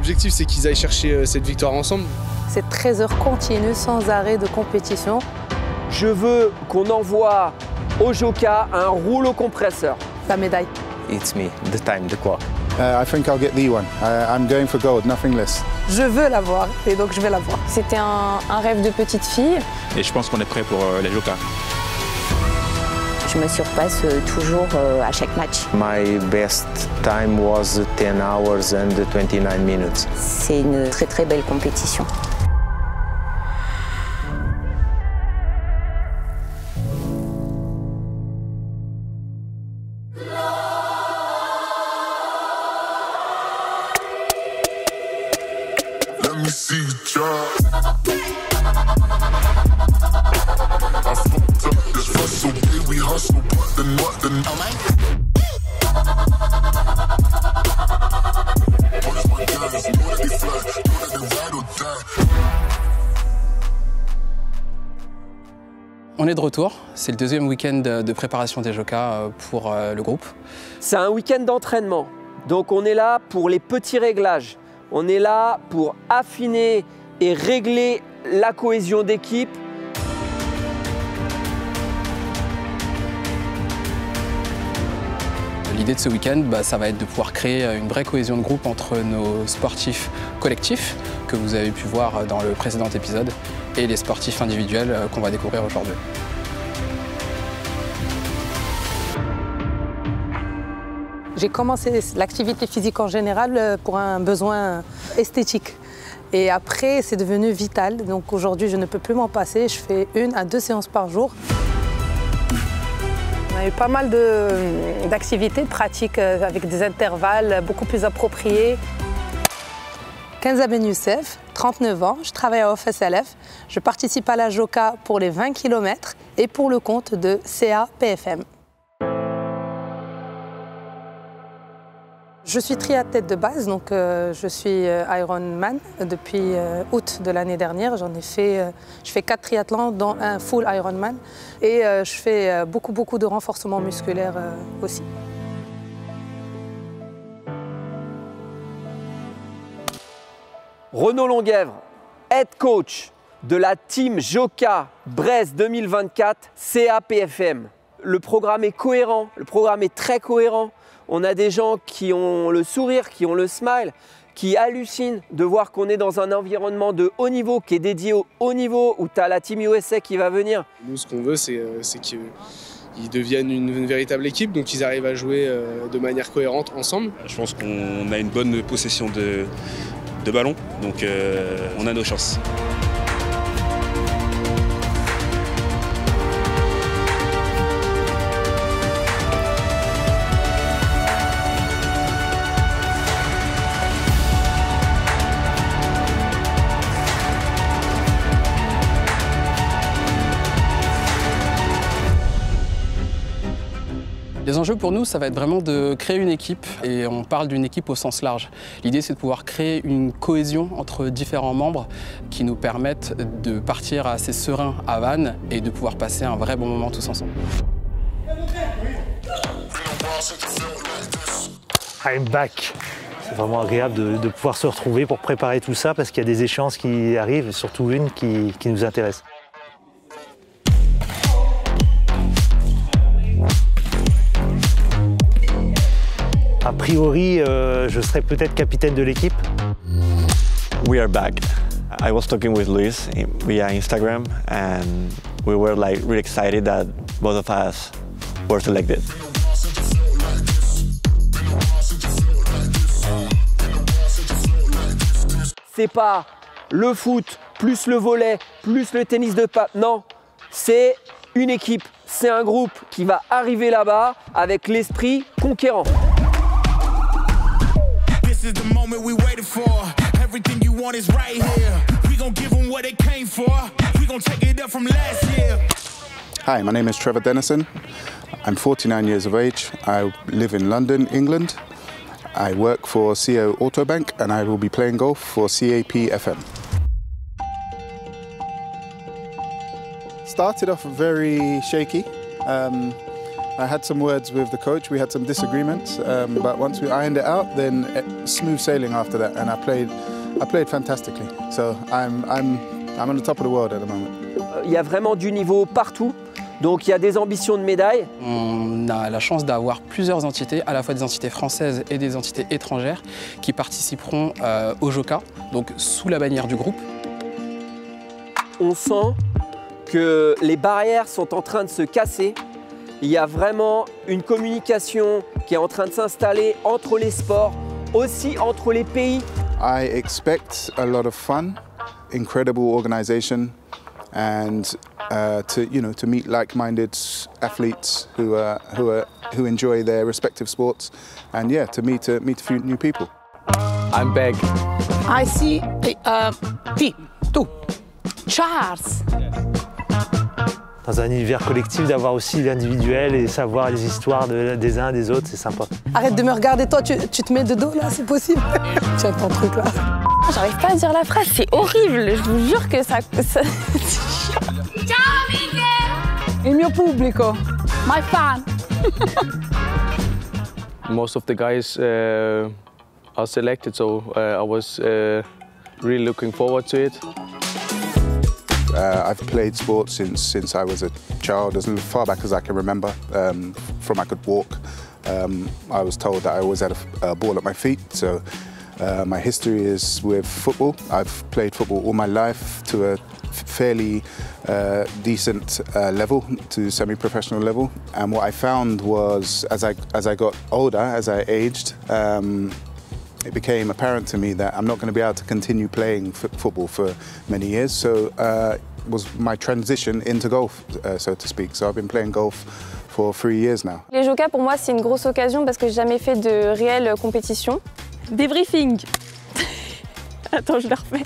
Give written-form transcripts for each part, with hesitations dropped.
L'objectif, c'est qu'ils aillent chercher cette victoire ensemble. C'est 13 heures continues sans arrêt de compétition. Je veux qu'on envoie au Joca un rouleau compresseur. La médaille. It's me, the time, the clock. I think I'll get the one. I'm going for gold, nothing less. Je veux l'avoir et donc je vais l'avoir. C'était un rêve de petite fille. Et je pense qu'on est prêt pour les Joca. Je me surpasse toujours à chaque match. My best time was 10 hours and 29 minutes. C'est une très très belle compétition. On est de retour, c'est le deuxième week-end de préparation des Joca pour le groupe. C'est un week-end d'entraînement, donc on est là pour les petits réglages. On est là pour affiner et régler la cohésion d'équipe. L'idée de ce week-end, ça va être de pouvoir créer une vraie cohésion de groupe entre nos sportifs collectifs, que vous avez pu voir dans le précédent épisode, et les sportifs individuels qu'on va découvrir aujourd'hui. J'ai commencé l'activité physique en général pour un besoin esthétique. Et après, c'est devenu vital. Donc aujourd'hui, je ne peux plus m'en passer. Je fais 1 à 2 séances par jour. On a eu pas mal d'activités, de pratiques avec des intervalles beaucoup plus appropriés. Kenza Ben Youssef, 39 ans, je travaille à OFSLF. Je participe à la Joca pour les 20 km et pour le compte de CA-PFM. Je suis triathlète de base, donc je suis Ironman depuis août de l'année dernière. Je fais 4 triathlons, dont un full Ironman. Et je fais beaucoup de renforcement musculaire aussi. Renaud Longuèvre, head coach de la team Joca Brest 2024 CA-PFM. Le programme est cohérent, le programme est très cohérent. On a des gens qui ont le sourire, qui ont le smile, qui hallucinent de voir qu'on est dans un environnement de haut niveau, qui est dédié au haut niveau, où tu as la team USA qui va venir. Nous, ce qu'on veut, c'est qu'ils deviennent une véritable équipe, donc ils arrivent à jouer de manière cohérente ensemble. Je pense qu'on a une bonne possession de ballon, donc on a nos chances. Les enjeux pour nous, ça va être vraiment de créer une équipe, et on parle d'une équipe au sens large. L'idée, c'est de pouvoir créer une cohésion entre différents membres qui nous permettent de partir assez serein à Vannes et de pouvoir passer un vrai bon moment tous ensemble. I'm back. C'est vraiment agréable de pouvoir se retrouver pour préparer tout ça parce qu'il y a des échéances qui arrivent, et surtout une qui nous intéresse. A priori, je serai peut-être capitaine de l'équipe. We are back. I was talking with Luis via Instagram, and we were really excited that both of us were selected. C'est pas le foot plus le volley plus le tennis de pape. Non, c'est une équipe, c'est un groupe qui va arriver là-bas avec l'esprit conquérant. This is the moment we waited for. Everything you want is right here. We gon' give them what they came for. We gon' take it up from last year. Hi, my name is Trevor Dennison. I'm 49 years of age. I live in London, England. I work for CO Autobank and I will be playing golf for CAP-FM. Started off very shaky. I had some words with the coach. We had some disagreements, but once we ironed it out, then smooth sailing after that. And I played fantastically. So I'm on the top of the world at the moment. Il y a vraiment du niveau partout. Donc il y a des ambitions de médailles. On a la chance d'avoir plusieurs entités, à la fois des entités françaises et des entités étrangères, qui participeront au JOCA, donc sous la bannière du groupe. On sent que les barrières sont en train de se casser. Il y a vraiment une communication qui est en train de s'installer entre les sports, aussi entre les pays. I expect a lot of fun, incredible organisation, and to meet like-minded athletes who enjoy their respective sports, and yeah, to meet a few new people. I'm back. I see two. Charles. Dans un univers collectif, d'avoir aussi l'individuel et savoir les histoires des uns des autres, c'est sympa. Arrête de me regarder, toi, tu te mets de dos là, c'est possible? Tiens ton truc là. J'arrive pas à dire la phrase, c'est horrible, je vous jure que ça... Ciao amiche! Il mio pubblico, my fan. Most of the guys are selected, so I was really looking forward to it. I've played sports since I was a child, as far back as I can remember. From I could walk, I was told that I always had a ball at my feet. So my history is with football. I've played football all my life to a fairly decent level, to semi-professional level. And what I found was, as I got older, as I aged, it became apparent to me that I'm not going to be able to continue playing football for many years. So it was my transition into golf, so to speak. So I've been playing golf for 3 years now. Les JOCA, pour moi, c'est une grosse occasion parce que j'ai jamais fait de réelle compétition. Débriefing. Attends, je le refais.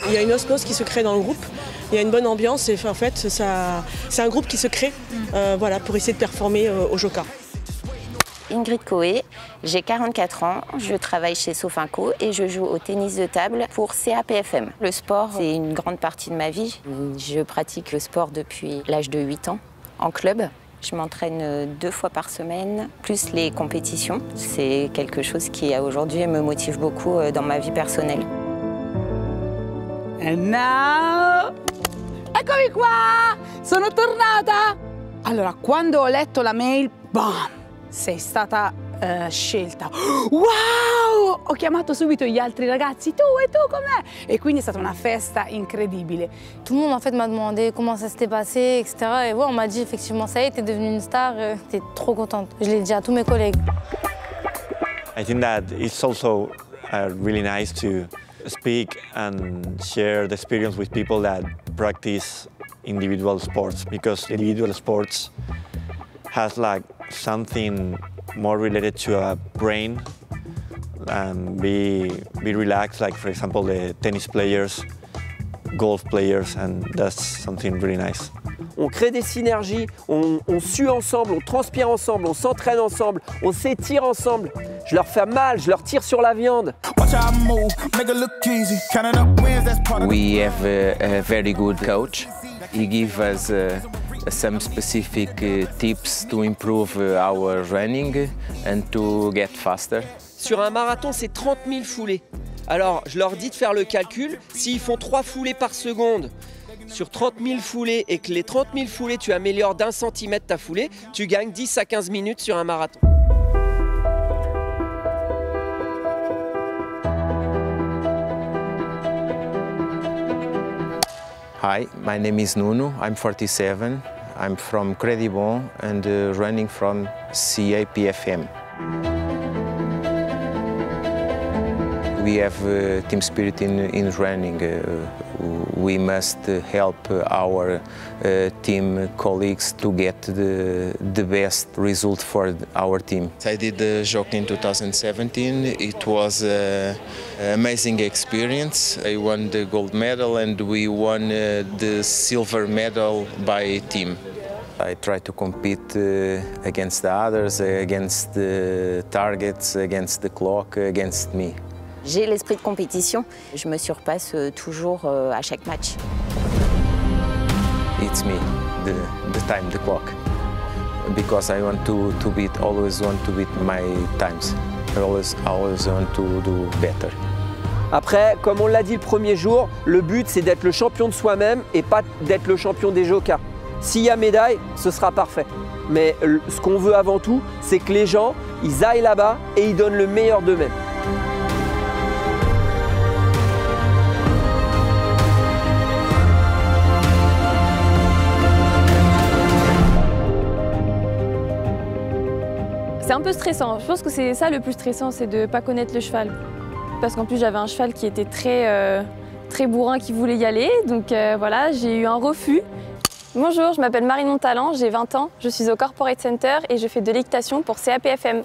Il y a une osmose qui se crée dans le groupe. Il y a une bonne ambiance et en fait, c'est un groupe qui se crée voilà, pour essayer de performer au JOCA. Ingrid Coé, j'ai 44 ans, je travaille chez Sofinco et je joue au tennis de table pour CAPFM. Le sport, c'est une grande partie de ma vie. Je pratique le sport depuis l'âge de 8 ans en club. Je m'entraîne 2 fois par semaine, plus les compétitions. C'est quelque chose qui aujourd'hui me motive beaucoup dans ma vie personnelle. And now... Eccomi qua! Sono tornata! Allora, quando ho letto la mail, bam! Sei stata scelta. Wow! Ho chiamato subito gli altri ragazzi, tu e tu com'è? Et quindi è stata una festa incredibile. Tout le monde en fait m'a demandé comment ça s'était passé, etc. Et ouais, on m'a dit effectivement ça y est, t'es devenue une star, t'es trop contente. Je l'ai dit à tous mes collègues. I think that it's also really nice to speak and share the experience with people that practice individual sports, because individual sports has like something more related to a brain and be relaxed, like for example the tennis players, golf players, and that's something really nice. On crée des synergies, on sue ensemble, on transpire ensemble, on s'entraîne ensemble, on s'étire ensemble. Je leur fais mal, je leur tire sur la viande. We have a very good coach. He gives us some specific tips to improve our running and to get faster. Sur un marathon, c'est 30 000 foulées. Alors, je leur dis de faire le calcul. S'ils font 3 foulées par seconde sur 30 000 foulées et que les 30 000 foulées, tu améliores d'1 centimètre ta foulée, tu gagnes 10 à 15 minutes sur un marathon. Hi, my name is Nuno. I'm 47. I'm from Credibon and running from CAPFM. We have team spirit in running. We must help our team colleagues to get the best result for our team. I did the JOCA in 2017. It was an amazing experience. I won the gold medal and we won the silver medal by team. I try to compete against the others, against the targets, against the clock, against me. J'ai l'esprit de compétition. Je me surpasse toujours à chaque match. It's me, the time, the clock. Because I want to beat, always want to beat my times. I always want to do better. Après, comme on l'a dit le premier jour, le but c'est d'être le champion de soi-même et pas d'être le champion des JOCA. S'il y a médaille, ce sera parfait. Mais ce qu'on veut avant tout, c'est que les gens, ils aillent là-bas et ils donnent le meilleur d'eux-mêmes. C'est un peu stressant. Je pense que c'est ça le plus stressant, c'est de ne pas connaître le cheval. Parce qu'en plus, j'avais un cheval qui était très bourrin, qui voulait y aller. Donc voilà, j'ai eu un refus. Bonjour, je m'appelle Marine Montalent, j'ai 20 ans. Je suis au Corporate Center et je fais de l'équitation pour CAPFM.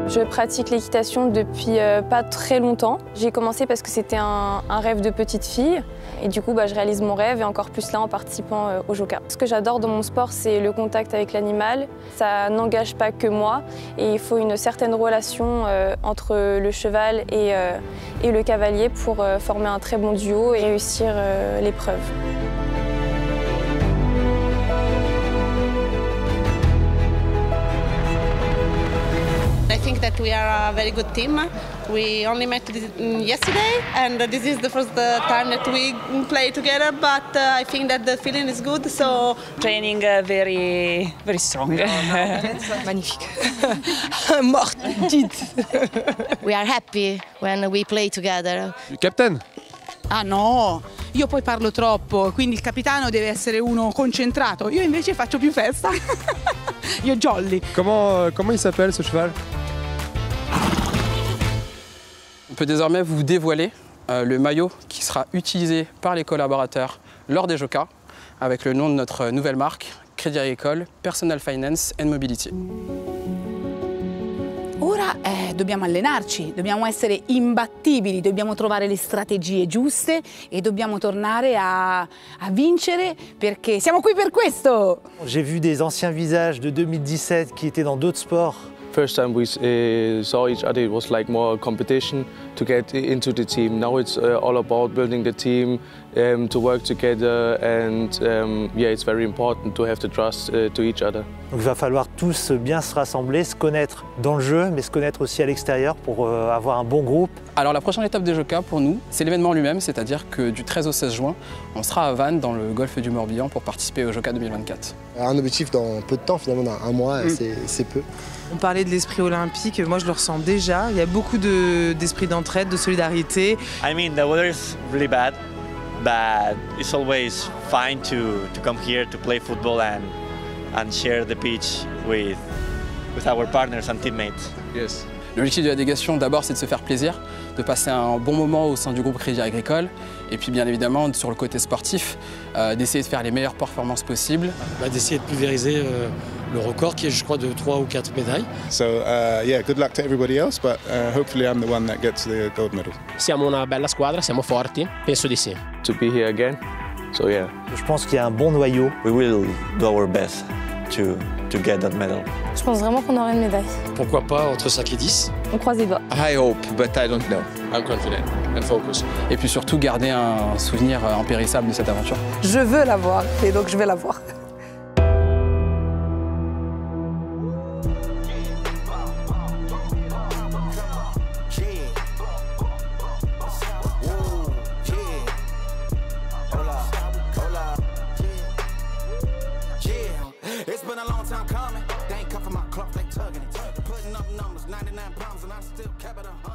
Je pratique l'équitation depuis pas très longtemps. J'ai commencé parce que c'était un rêve de petite fille. Et du coup, je réalise mon rêve et encore plus là en participant au JOCA. Ce que j'adore dans mon sport, c'est le contact avec l'animal. Ça n'engage pas que moi et il faut une certaine relation entre le cheval et le cavalier pour former un très bon duo et réussir l'épreuve. I think that we are a very good team. We only met yesterday, and this is the first time that we play together. But I think that the feeling is good. So training very strong. Magnifique. Morte. We are happy when we play together. Captain. Ah no, io poi parlo troppo, quindi il capitano deve essere uno concentrato. Io invece faccio più festa. Io jolly. Comment il s'appelle ce cheval? On peut désormais vous dévoiler le maillot qui sera utilisé par les collaborateurs lors des JOCA avec le nom de notre nouvelle marque, Crédit Agricole Personal Finance and Mobility. Ora dobbiamo allenarci, dobbiamo essere imbattibili, dobbiamo trovare le strategie giuste e dobbiamo tornare a vincere perché siamo qui per questo. J'ai vu des anciens visages de 2017 qui étaient dans d'autres sports. First time we saw each other, it was like more competition to get into the team. Now it's all about building the team, to work together, and yeah, it's very important to have the trust to each other. Donc il va falloir tous bien se rassembler, se connaître dans le jeu, mais se connaître aussi à l'extérieur pour avoir un bon groupe. Alors la prochaine étape des JOCA pour nous, c'est l'événement lui-même, c'est-à-dire que du 13 au 16 juin, on sera à Vannes dans le golfe du Morbihan pour participer au JOCA 2024. Un objectif dans peu de temps, finalement, dans un mois, c'est peu. On parlait de l'esprit olympique, moi je le ressens déjà. Il y a beaucoup d'esprit d'entraide, de solidarité. I mean, the weather is really bad, but it's always fine to come here to play football and share the pitch with our partners and teammates. Yes. L'objectif de la délégation, d'abord, c'est de se faire plaisir, de passer un bon moment au sein du groupe Crédit Agricole, et puis bien évidemment, sur le côté sportif, d'essayer de faire les meilleures performances possibles. D'essayer de pulvériser le record qui est, je crois, de 3 ou 4 médailles. So yeah, good luck to everybody else, but hopefully I'm the one that gets the gold medal. Siamo una bella squadra, siamo forti, penso di sì. To be here again, so yeah. Je pense qu'il y a un bon noyau. We will do our best to get that medal. Je pense vraiment qu'on aura une médaille. Pourquoi pas entre 5 et 10? On croise les doigts. I hope, but I don't know. I'm confident and focused. Et puis surtout garder un souvenir impérissable de cette aventure. Je veux la voir, et donc je vais la voir. It's been a long time coming. They ain't cuffing my clock, they tugging it. Putting up numbers, 99 pounds, and I still kept it 100.